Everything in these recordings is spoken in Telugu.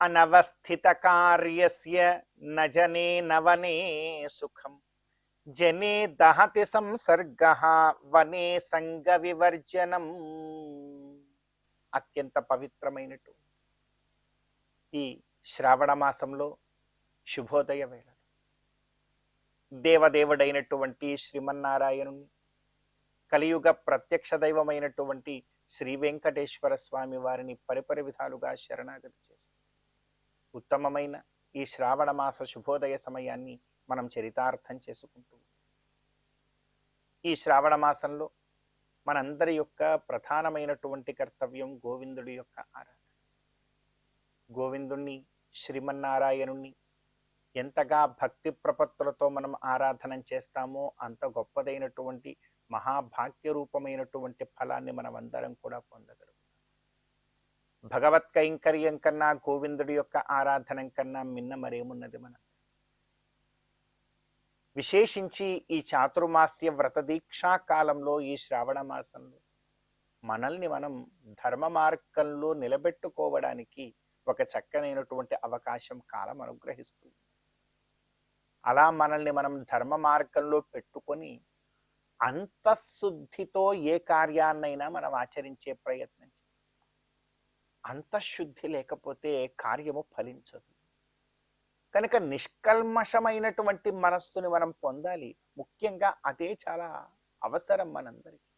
అనవస్థిత కార్యస్య నజనే నవనే సుఖం జనే దహతి సంసర్గః వనే సంగ వివర్జనం. అత్యంత పవిత్రమైనటు ఈ శ్రావణ మాసంలో శుభోదయ వేళ దేవదేవుడైనటువంటి శ్రీమన్నారాయణుని కలియుగ ప్రత్యక్ష దైవమైనటువంటి శ్రీ వెంకటేశ్వర స్వామి వారిని పరిపరి విధాలుగా శరణాగతి చేసి ఉత్తమమైన ఈ శ్రావణ మాస శుభోదయ సమయాన్ని మనం చరితార్థం చేసుకుంటూ ఈ శ్రావణ మాసంలో మనందరి యొక్క ప్రధానమైనటువంటి కర్తవ్యం గోవిందుడి యొక్క ఆరాధన. గోవిందుణ్ణి శ్రీమన్నారాయణుణ్ణి ఎంతగా భక్తి ప్రపత్తులతో మనం ఆరాధన చేస్తామో అంత గొప్పదైనటువంటి మహాభాగ్య రూపమైనటువంటి ఫలాన్ని మనం అందరం కూడా పొందగలం. భగవత్ కైంకర్యం కన్నా గోవిందుడి యొక్క ఆరాధన కన్నా మిన్న మరేమున్నది? మనం విశేషించి ఈ చాతుర్మాస్య వ్రత దీక్షా కాలంలో ఈ శ్రావణ మాసంలో మనల్ని మనం ధర్మ మార్గంలో నిలబెట్టుకోవడానికి ఒక చక్కనైనటువంటి అవకాశం కాలం అనుగ్రహిస్తుంది. అలా మనల్ని మనం ధర్మ మార్గంలో పెట్టుకొని అంతఃశుద్ధితో ఏ కార్యాన్నైనా మనం ఆచరించే ప్రయత్నం చేయాలి. అంతఃశుద్ధి లేకపోతే కార్యము ఫలించదు. కనుక నిష్కల్మషమైనటువంటి మనస్సుని మనం పొందాలి. ముఖ్యంగా అదే చాలా అవసరం మనందరికీ.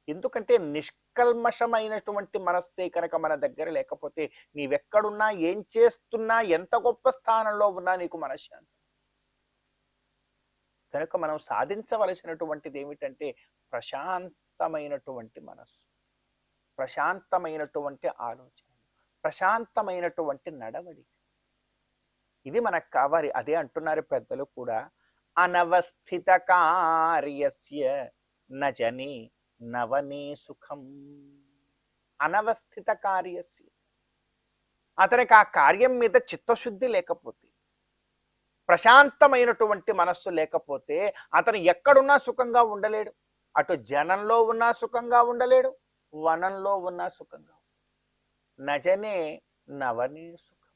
ఎందుకంటే నిష్కల్మషమైనటువంటి మనస్సే కనుక మన దగ్గర లేకపోతే నీవెక్కడున్నా ఏం చేస్తున్నా ఎంత గొప్ప స్థానంలో ఉన్నా నీకు మనశ్శాంతి. కనుక మనం సాధించవలసినటువంటిది ఏమిటంటే ప్రశాంతమైనటువంటి మనస్సు, ప్రశాంతమైనటువంటి ఆలోచన, ప్రశాంతమైనటువంటి నడవడిక. ఇది మనకు కావాలి. అదే అంటున్నారు పెద్దలు కూడా, అనవస్థిత కార్యస్య నజని నవనే సుఖం. అనవస్థిత కార్యస్య, అతనికి ఆ కార్యం మీద చిత్తశుద్ధి లేకపోతే, ప్రశాంతమైనటువంటి మనస్సు లేకపోతే అతను ఎక్కడున్నా సుఖంగా ఉండలేడు. అటు జనంలో ఉన్నా సుఖంగా ఉండలేడు, వనంలో ఉన్నా సుఖంగా. నజనే నవనే సుఖం.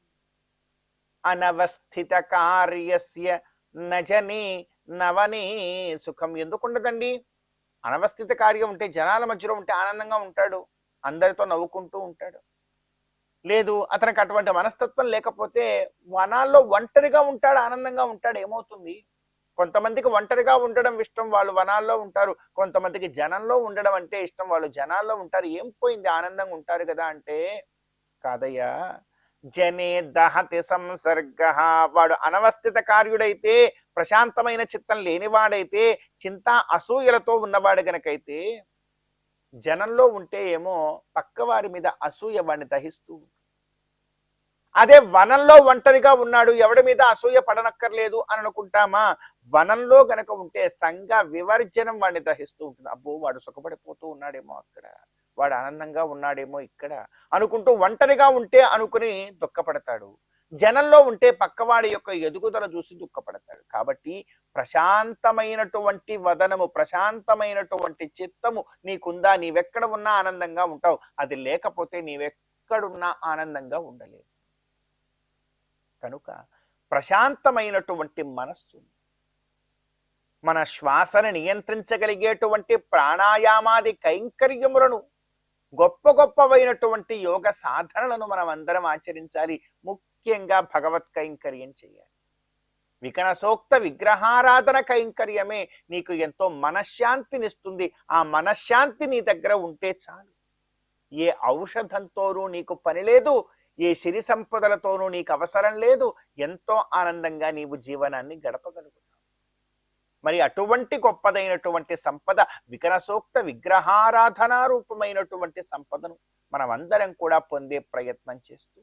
అనవస్థిత కార్యస్య నజనే నవనే సుఖం. ఎందుకుండదండి? అనవస్థిత కార్యం ఉంటే జనాల మధ్యలో ఉంటే ఆనందంగా ఉంటాడు, అందరితో నవ్వుకుంటూ ఉంటాడు. లేదు, అతనికి అటువంటి మనస్తత్వం లేకపోతే వనాల్లో ఒంటరిగా ఉంటాడు, ఆనందంగా ఉంటాడు. ఏమవుతుంది? కొంతమందికి ఒంటరిగా ఉండడం ఇష్టం, వాళ్ళు వనాల్లో ఉంటారు. కొంతమందికి జనంలో ఉండడం అంటే ఇష్టం, వాళ్ళు జనాల్లో ఉంటారు. ఏం పోయింది? ఆనందంగా ఉంటారు కదా అంటే, కాదయ్యా. జనే దహతి సంసర్గ. వాడు అనవస్థిత కార్యుడైతే, ప్రశాంతమైన చిత్తం లేనివాడైతే, చింత అసూయలతో ఉన్నవాడు గనకైతే, జనంలో ఉంటే ఏమో పక్కవారి మీద అసూయ వాడిని దహిస్తూ. అదే వనంలో ఒంటరిగా ఉన్నాడు, ఎవడి మీద అసూయ పడనక్కర్లేదు అని అనుకుంటామా? వనంలో గనక ఉంటే సంఘ వివర్జనం వాడిని దహిస్తూ ఉంటుంది. అబ్బో, వాడు సుఖపడిపోతూ ఉన్నాడేమో అక్కడ, వాడు ఆనందంగా ఉన్నాడేమో ఇక్కడ అనుకుంటూ ఒంటరిగా ఉంటే అనుకుని దుఃఖపడతాడు. జనంలో ఉంటే పక్కవాడి యొక్క ఎదుగుదల చూసి దుఃఖపడతాడు. కాబట్టి ప్రశాంతమైనటువంటి వదనము, ప్రశాంతమైనటువంటి చిత్తము నీకుందా? నీవెక్కడ ఉన్నా ఆనందంగా ఉంటావు. అది లేకపోతే నీవెక్కడున్నా ఆనందంగా ఉండలేవు. కనుక ప్రశాంతమైనటువంటి మనస్సు, మన శ్వాసను నియంత్రించగలిగేటువంటి ప్రాణాయామాది కైంకర్యములను, గొప్ప గొప్పవైనటువంటి యోగ సాధనలను మనం అందరం ఆచరించాలి. ముఖ్యంగా భగవత్ కైంకర్యం చేయాలి. వికనసోక్త విగ్రహారాధన కైంకర్యమే నీకు ఎంతో మనశ్శాంతినిస్తుంది. ఆ మనశ్శాంతి నీ దగ్గర ఉంటే చాలు. ఏ ఔషధంతోనూ నీకు పని లేదు, ఏ సిరి సంపదలతోనూ నీకు అవసరం లేదు. ఎంతో ఆనందంగా నీవు జీవనాన్ని గడపగలుగుతావు. మరి అటువంటి గొప్పదైనటువంటి సంపద, వికనసోక్త విగ్రహారాధనా రూపమైనటువంటి సంపదను మనం అందరం కూడా పొందే ప్రయత్నం చేస్తూ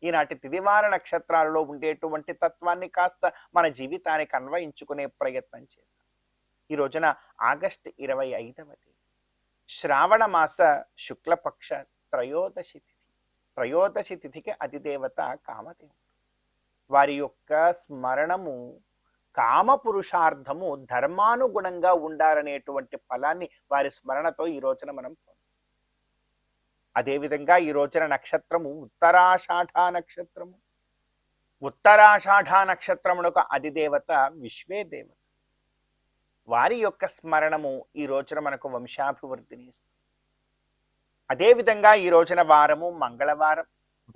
ఈనాటి తిదివార నక్షత్రాలలో ఉండేటువంటి తత్వాన్ని కాస్త మన జీవితానికి అన్వయించుకునే ప్రయత్నం చేద్దాం. ఈ రోజున ఆగస్టు 25వ తేదీ శ్రావణ మాస శుక్లపక్ష త్రయోదశి తిథి. త్రయోదశి తిథికి అధిదేవత కామదేవుడు. వారి యొక్క స్మరణము కామ పురుషార్థము ధర్మానుగుణంగా ఉండాలనేటువంటి ఫలాన్ని వారి స్మరణతో ఈ రోజున మనం పొందాం. అదేవిధంగా ఈ రోజున నక్షత్రము ఉత్తరాషాఢ నక్షత్రము. ఉత్తరాషాఢ నక్షత్రమునకు అధిదేవత విశ్వే దేవత. వారి యొక్క స్మరణము ఈ రోజున మనకు వంశాభివృద్ధిని ఇస్తుంది. అదేవిధంగా ఈ రోజున వారము మంగళవారం.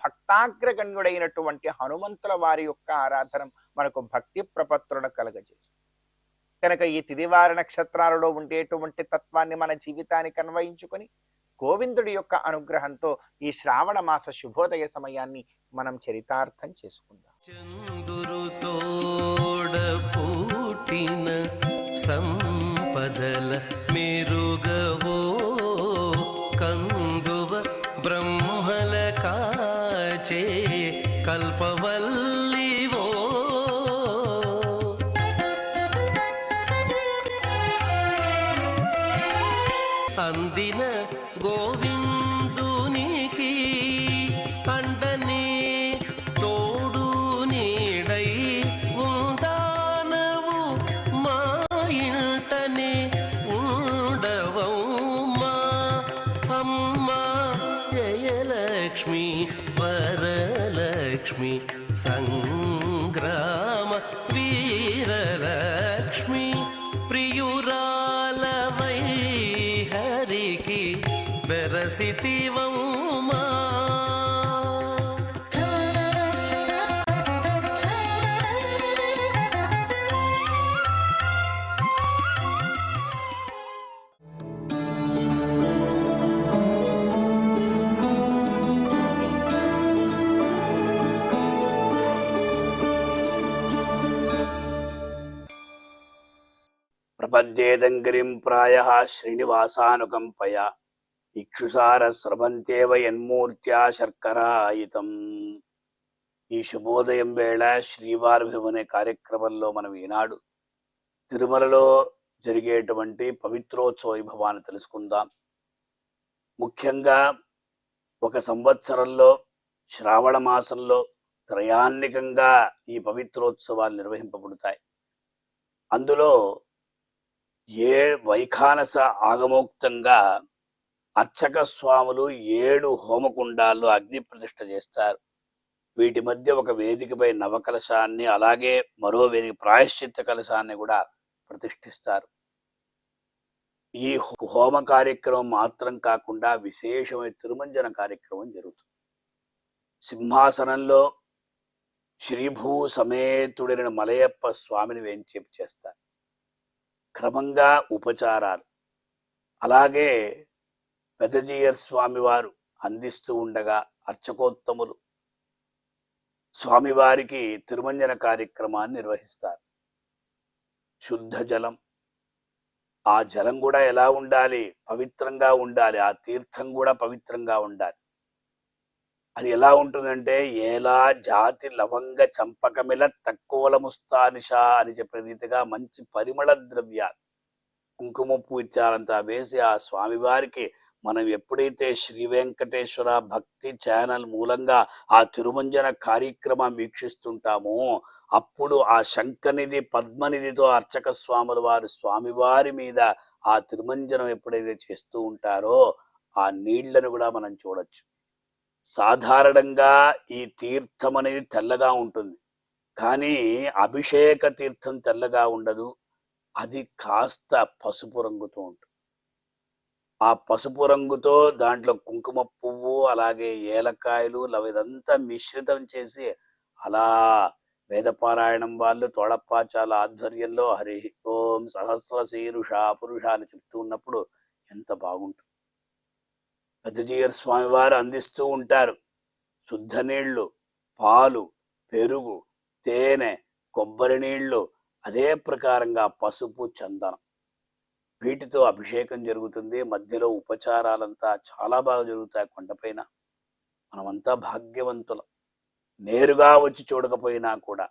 భక్తాగ్రగణ్యుడైనటువంటి హనుమంతుల వారి యొక్క ఆరాధన మనకు భక్తి ప్రపత్రులను కలగజేస్తుంది. కనుక ఈ తిదివార నక్షత్రాలలో ఉండేటువంటి తత్వాన్ని మన జీవితానికి అన్వయించుకొని గోవిందుడి యొక్క అనుగ్రహంతో ఈ శ్రావణ మాస శుభోదయ సమయాన్ని మనం చరితార్థం చేసుకుందాం. సంపదల మెరుగవో కందువ బ్రహ్మల కాచే కల్పవల్లివో అందిన గోవిందునికి అండనే తోడు నీడై ఉండానవు మా ఇంటనే ఉండవమ్మా అమ్మా జయలక్ష్మి వరలక్ష్మి సంగ్రామ వీరలక్ష్మి ప్రియురాలవై హరికి బెరసితివమ్మా. ప్రపద్యేదంగిరిం ప్రాయః శ్రీనివాసానుకంపయ ఇక్షుసార స్రవంతేవ యన్మూర్త్యా శర్కరాయితం. ఈ శుభోదయం వేళ శ్రీవార్భివం అనే కార్యక్రమంలో మనం ఈనాడు తిరుమలలో జరిగేటువంటి పవిత్రోత్సవ వైభవాన్ని తెలుసుకుందాం. ముఖ్యంగా ఒక సంవత్సరంలో శ్రావణ మాసంలో త్రయాన్నికంగా ఈ పవిత్రోత్సవాలు నిర్వహింపబడతాయి. అందులో వైఖానస ఆగమోక్తంగా అర్చక స్వాములు 7 హోమకుండాల్లో అగ్ని ప్రతిష్ఠ చేస్తారు. వీటి మధ్య ఒక వేదికపై నవకలశాన్ని, అలాగే మరో వేదిక ప్రాయశ్చిత్త కలశాన్ని కూడా ప్రతిష్ఠిస్తారు. ఈ హోమ కార్యక్రమం మాత్రం కాకుండా విశేషమైన తిరుమంజన కార్యక్రమం జరుగుతుంది. సింహాసనంలో శ్రీభూ సమేతుడైన మలయప్ప స్వామిని వేంచేపు చేస్తారు. క్రమంగా ఉపచారాలు, అలాగే పెదజీయర్ స్వామివారు అందిస్తూ ఉండగా అర్చకోత్తములు స్వామివారికి తిరుమంజన కార్యక్రమాన్ని నిర్వహిస్తారు. శుద్ధ జలం, ఆ జలం కూడా ఎలా ఉండాలి? పవిత్రంగా ఉండాలి. ఆ తీర్థం కూడా పవిత్రంగా ఉండాలి. అది ఎలా ఉంటుందంటే ఏలా జాతి లవంగ చంపకమిల తక్కువలముస్తానిషా అని చెప్పిన రీతిగా మంచి పరిమళ ద్రవ్యాలు, కుంకుమ పూత్యాలంతా వేసి ఆ స్వామివారికి మనం ఎప్పుడైతే శ్రీ వెంకటేశ్వర భక్తి ఛానల్ మూలంగా ఆ తిరుమంజన కార్యక్రమం వీక్షిస్తుంటామో అప్పుడు ఆ శంఖనిధి పద్మనిధితో అర్చక స్వాముల వారు స్వామివారి మీద ఆ తిరుమంజనం ఎప్పుడైతే చేస్తూ ఉంటారో ఆ నీళ్లను కూడా మనం చూడొచ్చు. సాధారణంగా ఈ తీర్థం అనేది తెల్లగా ఉంటుంది, కానీ అభిషేక తీర్థం తెల్లగా ఉండదు. అది కాస్త పసుపు రంగుతో ఉంటుంది. ఆ పసుపు రంగుతో దాంట్లో కుంకుమ పువ్వు, అలాగే ఏలకాయలు ఇదంతా మిశ్రితం చేసి అలా వేదపారాయణం వాళ్ళు తోడప్పాచాల ఆధ్వర్యంలో హరి ఓం సహస్ర శీరుష పురుష అని చెప్తూ ఉన్నప్పుడు ఎంత బాగుంటుంది. పెద్దజీయర్ స్వామి వారు అందిస్తూ ఉంటారు. శుద్ధ నీళ్లు, పాలు, పెరుగు, తేనె, కొబ్బరి నీళ్లు, అదే ప్రకారంగా పసుపు, చందనం, వీటితో అభిషేకం జరుగుతుంది. మధ్యలో ఉపచారాలంతా చాలా బాగా జరుగుతాయి. కొండపైన మనమంతా భాగ్యవంతులం. నేరుగా వచ్చి చూడకపోయినా కూడా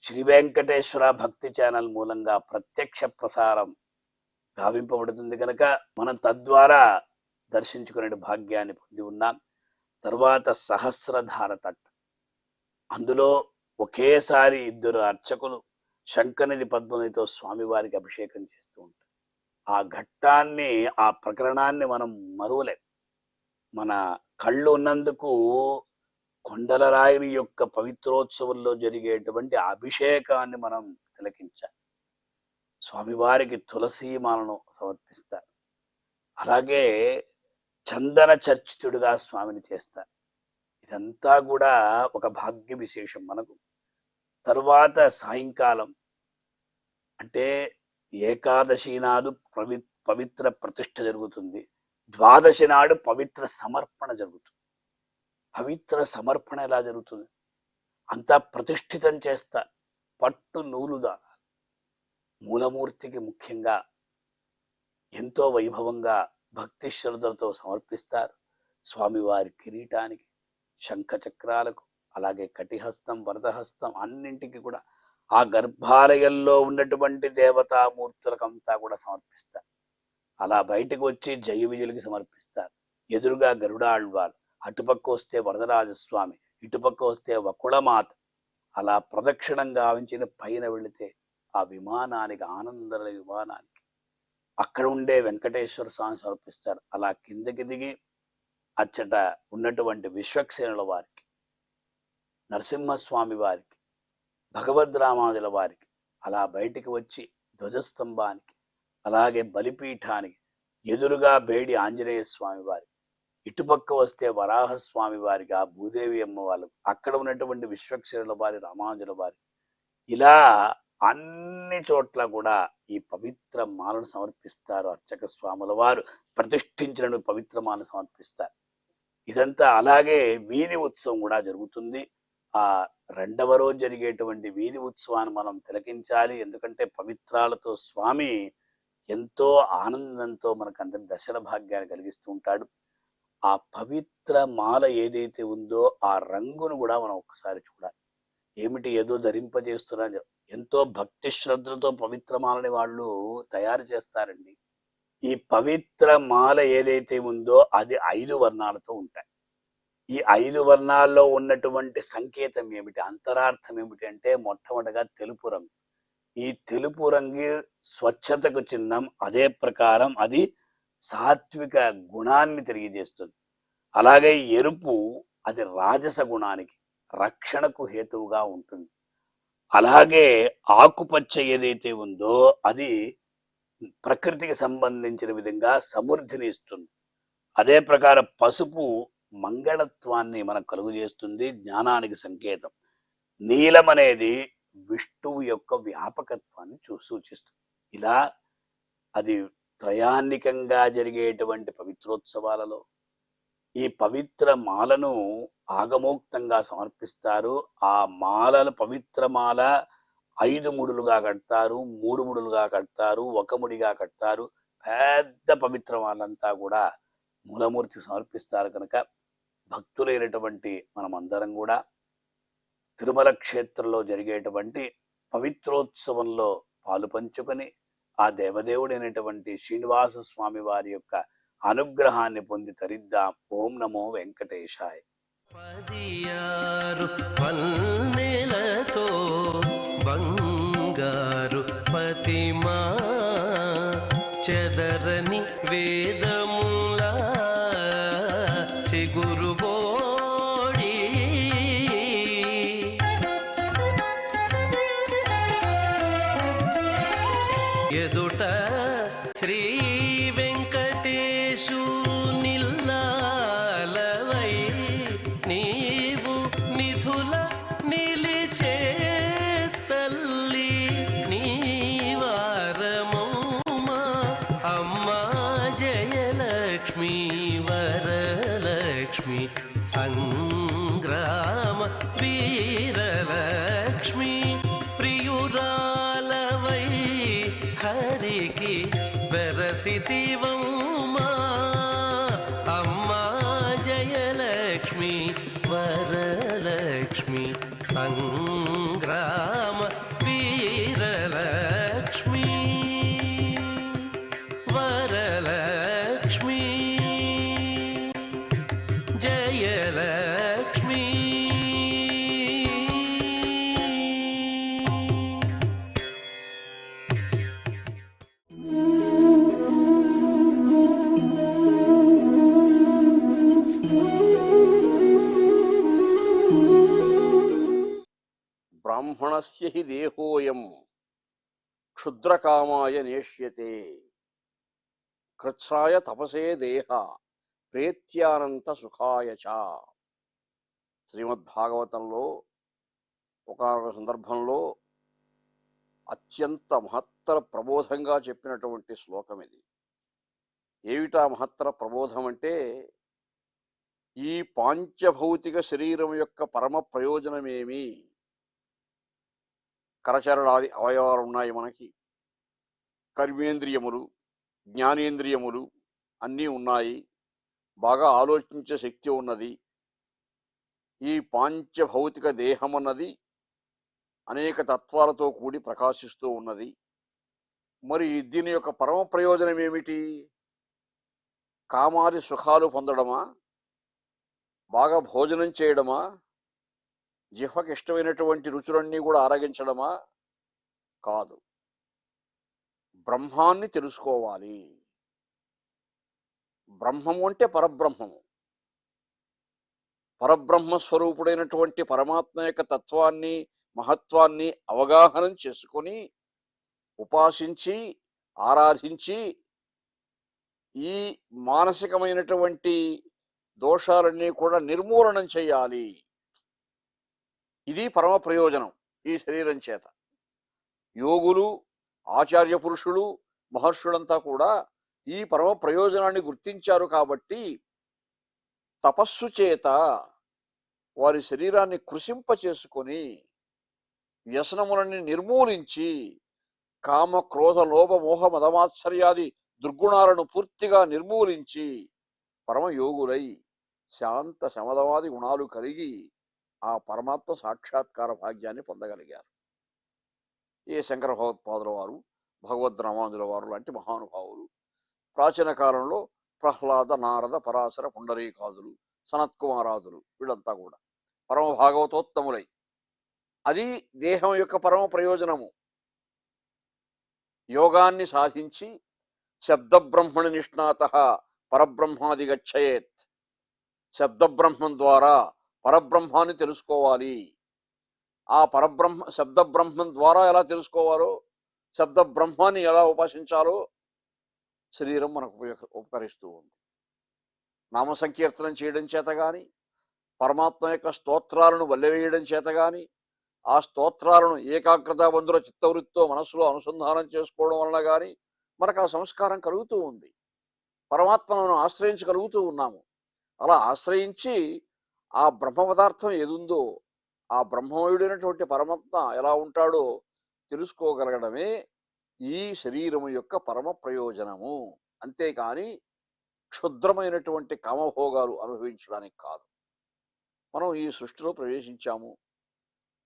శ్రీ వెంకటేశ్వర భక్తి ఛానల్ మూలంగా ప్రత్యక్ష ప్రసారం గావింపబడుతుంది కనుక మనం తద్వారా దర్శించుకునే భాగ్యాన్ని పొంది ఉన్నాం. తర్వాత సహస్రధార తట్ట, అందులో ఒకేసారి 2 అర్చకులు శంఖనిధి పద్మనిధితో స్వామివారికి అభిషేకం చేస్తూ ఉంటారు. ఆ ఘట్టాన్ని, ఆ ప్రకరణాన్ని మనం మరువలేం. మన కళ్ళు ఉన్నందుకు కొండలరాయుని యొక్క పవిత్రోత్సవంలో జరిగేటువంటి అభిషేకాన్ని మనం తిలకించాలి. స్వామివారికి తులసీమాలను సమర్పిస్తారు. అలాగే చందన చర్చితుడుగా స్వామిని చేస్తారు. ఇదంతా కూడా ఒక భాగ్య విశేషం మనకు. తరువాత సాయంకాలం అంటే ఏకాదశి నాడు పవిత్ర ప్రతిష్ఠ జరుగుతుంది. ద్వాదశి నాడు పవిత్ర సమర్పణ జరుగుతుంది. పవిత్ర సమర్పణ ఎలా జరుగుతుంది? అంతా ప్రతిష్ఠితం చేస్తారు. పట్టు నూలు దానాలు మూలమూర్తికి ముఖ్యంగా ఎంతో వైభవంగా భక్తి శ్రద్ధలతో సమర్పిస్తారు. స్వామివారి కిరీటానికి, శంఖ చక్రాలకు, అలాగే కటిహస్తం, వరదహస్తం అన్నింటికి కూడా ఆ గర్భాలయంలో ఉన్నటువంటి దేవతామూర్తులకంతా కూడా సమర్పిస్తారు. అలా బయటకు వచ్చి జయ విజయులకి సమర్పిస్తారు. ఎదురుగా గరుడాళ్వారు, అటుపక్క వస్తే వరదరాజస్వామి, ఇటుపక్క వస్తే వకుళమాత. అలా ప్రదక్షిణం గావించిన పైన వెళితే ఆ విమానానికి, ఆనందల విమానానికి అక్కడ ఉండే వెంకటేశ్వర స్వామి సమర్పిస్తారు. అలా కిందకి దిగి అచ్చట ఉన్నటువంటి విశ్వక్సేనుల వారికి, నరసింహస్వామి వారికి, భగవద్రామానుజుల వారికి, అలా బయటికి వచ్చి ధ్వజస్తంభానికి, అలాగే బలిపీఠానికి ఎదురుగా బేడి ఆంజనేయ స్వామి వారికి, ఇటుపక్క వస్తే వరాహస్వామి వారికి, ఆ భూదేవి అమ్మ వాళ్ళకు, అక్కడ ఉన్నటువంటి విశ్వక్సేనుల వారి, రామానుజుల వారి, ఇలా అన్ని చోట్ల కూడా ఈ పవిత్ర మాలను సమర్పిస్తారు. అర్చక స్వాముల వారు ప్రతిష్ఠించిన పవిత్ర మాలను సమర్పిస్తారు. ఇదంతా అలాగే వీధి ఉత్సవం కూడా జరుగుతుంది. ఆ 2వ రోజు జరిగేటువంటి వీధి ఉత్సవాన్ని మనం తిలకించాలి. ఎందుకంటే పవిత్రాలతో స్వామి ఎంతో ఆనందంతో మనకు అందరి దర్శన భాగ్యాన్ని కలిగిస్తూ ఉంటాడు. ఆ పవిత్ర మాల ఏదైతే ఉందో ఆ రంగును కూడా మనం ఒక్కసారి చూడాలి. ఏమిటి ఏదో ధరింపజేస్తున్నా, ఎంతో భక్తి శ్రద్ధలతో పవిత్ర మాలని వాళ్ళు తయారు చేస్తారండి. ఈ పవిత్ర మాల ఏదైతే ఉందో అది 5 వర్ణాలతో ఉంటాయి. ఈ 5 వర్ణాల్లో ఉన్నటువంటి సంకేతం ఏమిటి, అంతరార్థం ఏమిటి అంటే మొట్టమొదటిగా తెలుపు రంగు. ఈ తెలుపు రంగు స్వచ్ఛతకు చిహ్నం. అదే ప్రకారం అది సాత్విక గుణాన్ని తెలియజేస్తుంది. అలాగే ఎరుపు అది రాజస గుణానికి, రక్షణకు హేతువుగా ఉంటుంది. అలాగే ఆకుపచ్చ ఏదైతే ఉందో అది ప్రకృతికి సంబంధించిన విధంగా సమృద్ధిని ఇస్తుంది. అదే ప్రకారం పసుపు మంగళత్వాన్ని మనకు కలుగు చేస్తుంది, జ్ఞానానికి సంకేతం. నీలం అనేది విష్ణువు యొక్క వ్యాపకత్వాన్ని సూచిస్తుంది. ఇలా అది త్రయాన్నికంగా జరిగేటువంటి పవిత్రోత్సవాలలో ఈ పవిత్ర మాలను ఆగమోక్తంగా సమర్పిస్తారు. ఆ మాలలు పవిత్ర మాల 5 ముడులుగా కడతారు, 3 ముడులుగా కడతారు, 1 ముడిగా కడతారు. పెద్ద పవిత్ర మాలంతా కూడా మూలమూర్తికి సమర్పిస్తారు. కనుక భక్తులైనటువంటి మనమందరం కూడా తిరుమల క్షేత్రంలో జరిగేటువంటి పవిత్రోత్సవంలో పాలు పంచుకొని ఆ దేవదేవుడైనటువంటి శ్రీనివాస స్వామి వారి యొక్క అనుగ్రహాన్ని పొంది తరిద్దాం. ఓం నమో వెంకటేశాయ. 16 పన్నెలతో బంగారు పతిమా చెదరని వేదములా చిగురుబోడి ఎదుట శ్రీ వెంకటేశు నిల్లాలవై నీవు నిధుల నిలిచే తల్లి నీవారమౌమా అమ్మా జయలక్ష్మి వరలక్ష్మి సంగ్రామ వీరలక్ష్మి ప్రియురాలవై హరికి వెరసితివమ్మా అమ్మా జయలక్ష్మి వరలక్ష్మి. జయలక్ష్మి సంగ్రామ వీరలక్ష్మి వరలక్ష్మి జయలక్ష్మి బ్రాహ్మణస్య హి దేహోయం క్షుద్రకామాయ నేష్యతే కృత్సాయ తపసే దేహ ప్రేత్యానంత సుఖాయ చ. శ్రీమద్భాగవతంలో ఒకానొక సందర్భంలో అత్యంత మహత్తర ప్రబోధంగా చెప్పినటువంటి శ్లోకం ఇది. ఏమిటా మహత్తర ప్రబోధం అంటే, ఈ పాంచభౌతిక శరీరం యొక్క పరమ ప్రయోజనమేమి? కరచరణాది అవయవాలు ఉన్నాయి మనకి, కర్మేంద్రియములు, జ్ఞానేంద్రియములు అన్నీ ఉన్నాయి, బాగా ఆలోచించే శక్తి ఉన్నది. ఈ పాంచభౌతిక దేహం అన్నది అనేక తత్వాలతో కూడి ప్రకాశిస్తూ ఉన్నది. మరి దీని యొక్క పరమ ప్రయోజనం ఏమిటి? కామాది సుఖాలు పొందడమా, బాగా భోజనం చేయడమా, జిహ్వకి ఇష్టమైనటువంటి రుచులన్నీ కూడా ఆరగించడమా? కాదు, బ్రహ్మాన్ని తెలుసుకోవాలి. బ్రహ్మము అంటే పరబ్రహ్మము, పరబ్రహ్మ స్వరూపుడైనటువంటి పరమాత్మ యొక్క తత్వాన్ని, మహత్వాన్ని అవగాహనం చేసుకొని ఉపాసించి ఆరాధించి ఈ మానసికమైనటువంటి దోషాలన్నీ కూడా నిర్మూలనం చేయాలి. ఇది పరమ ప్రయోజనం ఈ శరీరం చేత. యోగులు, ఆచార్య పురుషులు, మహర్షులంతా కూడా ఈ పరమ ప్రయోజనాన్ని గుర్తించారు కాబట్టి తపస్సు చేత వారి శరీరాన్ని కృషింప చేసుకొని వ్యసనములని నిర్మూలించి కామ క్రోధ లోభ మోహ మదమాత్సర్యాది దుర్గుణాలను పూర్తిగా నిర్మూలించి పరమయోగులై శాంత శమదవాది గుణాలు కలిగి ఆ పరమాత్మ సాక్షాత్కార భాగ్యాన్ని పొందగలిగారు. ఏ శంకర భగవత్పాదుల వారు, భగవద్ రామానుజుల వారు లాంటి మహానుభావులు ప్రాచీన కాలంలో ప్రహ్లాద, నారద, పరాశర, పుండరీకాదులు, సనత్కుమారాదులు వీళ్ళంతా కూడా పరమ భాగవతోత్తములై, అది దేహం యొక్క పరమ ప్రయోజనము. యోగాన్ని సాధించి శబ్దబ్రహ్మణి నిష్ణాత పరబ్రహ్మాది గచ్చయేత్. శబ్దబ్రహ్మం ద్వారా పరబ్రహ్మాన్ని తెలుసుకోవాలి. ఆ శబ్దబ్రహ్మం ద్వారా ఎలా తెలుసుకోవాలో, శబ్దబ్రహ్మాన్ని ఎలా ఉపాసించాలో శరీరం మనకు ఉపకరిస్తూ ఉంది. నామ సంకీర్తనం చేయడం చేత కానీ, పరమాత్మ యొక్క స్తోత్రాలను వల్లెవేయడం చేత కానీ, ఆ స్తోత్రాలను ఏకాగ్రతాబంధుల చిత్తవృత్తితో మనసులో అనుసంధానం చేసుకోవడం వలన కానీ మనకు ఆ సంస్కారం కలుగుతూ ఉంది. పరమాత్మను ఆశ్రయించగలుగుతూ ఉన్నాము. అలా ఆశ్రయించి ఆ బ్రహ్మ పదార్థం ఏదుందో, ఆ బ్రహ్మమయుడైనటువంటి పరమాత్మ ఎలా ఉంటాడో తెలుసుకోగలగడమే ఈ శరీరము యొక్క పరమ ప్రయోజనము. అంతేకాని క్షుద్రమైనటువంటి కామభోగాలు అనుభవించడానికి కాదు. మనం ఈ సృష్టిలో ప్రవేశించాము.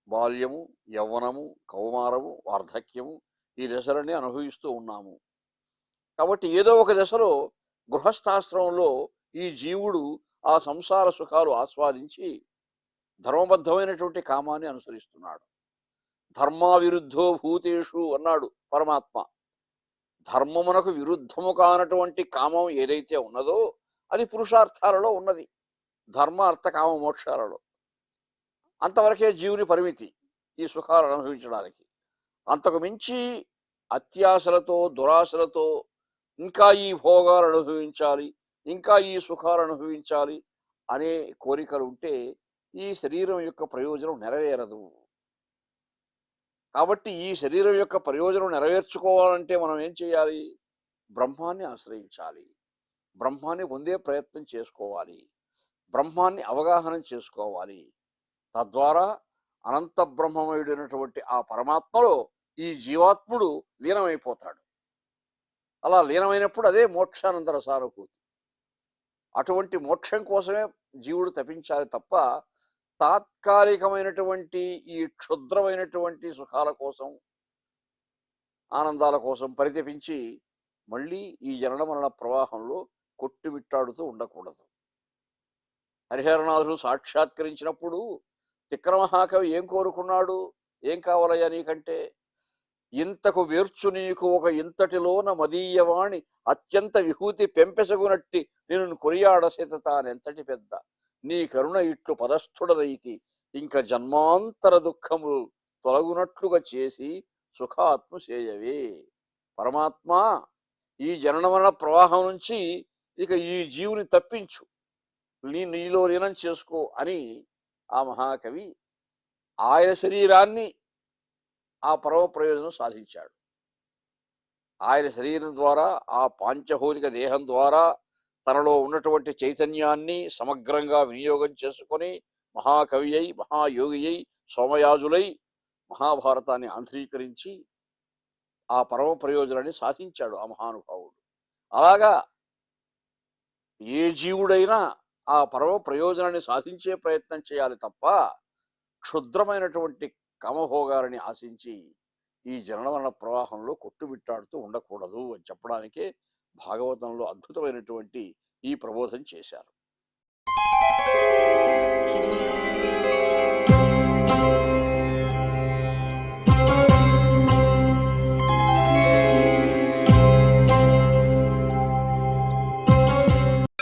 బాల్యము, యవ్వనము, కౌమారము, వార్ధక్యము ఈ దశలన్నీ అనుభవిస్తూ ఉన్నాము. కాబట్టి ఏదో ఒక దశలో గృహస్థాశ్రమంలో ఈ జీవుడు ఆ సంసార సుఖాలు ఆస్వాదించి ధర్మబద్ధమైనటువంటి కామాన్ని అనుసరిస్తున్నాడు. ధర్మావిరుద్ధో భూతేషు అన్నాడు పరమాత్మ. ధర్మమునకు విరుద్ధము కానటువంటి కామం ఏదైతే ఉన్నదో అది పురుషార్థాలలో ఉన్నది. ధర్మ అర్థ కామ మోక్షాలలో అంతవరకే జీవుని పరిమితి ఈ సుఖాలను అనుభవించడానికి. అంతకు మించి అత్యాశలతో, దురాశలతో ఇంకా ఈ భోగాలు అనుభవించాలి, ఇంకా ఈ సుఖాలు అనుభవించాలి అనే కోరికలు ఉంటే ఈ శరీరం యొక్క ప్రయోజనం నెరవేరదు. కాబట్టి ఈ శరీరం యొక్క ప్రయోజనం నెరవేర్చుకోవాలంటే మనం ఏం చేయాలి? బ్రహ్మాన్ని ఆశ్రయించాలి, బ్రహ్మాన్ని పొందే ప్రయత్నం చేసుకోవాలి, బ్రహ్మాన్ని అవగాహన చేసుకోవాలి. తద్వారా అనంత బ్రహ్మమయుడైనటువంటి ఆ పరమాత్మలో ఈ జీవాత్ముడు లీనమైపోతాడు. అలా లీనమైనప్పుడు అదే మోక్షానంతర సానుభూతి. అటువంటి మోక్షం కోసమే జీవుడు తపించాలి తప్ప తాత్కాలికమైనటువంటి ఈ క్షుద్రమైనటువంటి సుఖాల కోసం, ఆనందాల కోసం పరితపించి మళ్ళీ ఈ జనన మరణ ప్రవాహంలో కొట్టుమిట్టాడుతూ ఉండకూడదు. హరిహరనాథుడు సాక్షాత్కరించినప్పుడు తిక్కరమహాకవి ఏం కోరుకున్నాడు? ఏం కావాలయ్యా నీకంటే? ఇంతకు వేర్చు నీకు ఒక ఇంతటిలోన మదీయవాణి అత్యంత విభూతి పెంపెసగునట్టి నేను కొనియాడ చేత తానెంతటి పెద్ద నీ కరుణ ఇట్లు పదస్థుడరైతి ఇంక జన్మాంతర దుఃఖములు తొలగునట్లుగా చేసి సుఖాత్మ చేయవే. పరమాత్మ, ఈ జననమరణ ప్రవాహం నుంచి ఇక ఈ జీవుని తప్పించు, నీలో లీనం చేసుకో అని ఆ మహాకవి ఆయన శరీరాన్ని ఆ పరమ ప్రయోజనం సాధించాడు. ఆయన శరీరం ద్వారా, ఆ పాంచభౌతిక దేహం ద్వారా తనలో ఉన్నటువంటి చైతన్యాన్ని సమగ్రంగా వినియోగం చేసుకొని మహాకవి అయి, మహాయోగి అయి, సోమయాజులై మహాభారతాన్ని ఆంధ్రీకరించి ఆ పరమ ప్రయోజనాన్ని సాధించాడు ఆ మహానుభావుడు. అలాగా ఏ జీవుడైనా ఆ పరమ ప్రయోజనాన్ని సాధించే ప్రయత్నం చేయాలి తప్ప క్షుద్రమైనటువంటి కామభోగాలని ఆశించి ఈ జనన ప్రవాహంలో కొట్టుమిట్టాడుతూ ఉండకూడదు అని చెప్పడానికే భాగవతంలో అద్భుతమైనటువంటి ఈ ప్రబోధం చేశారు.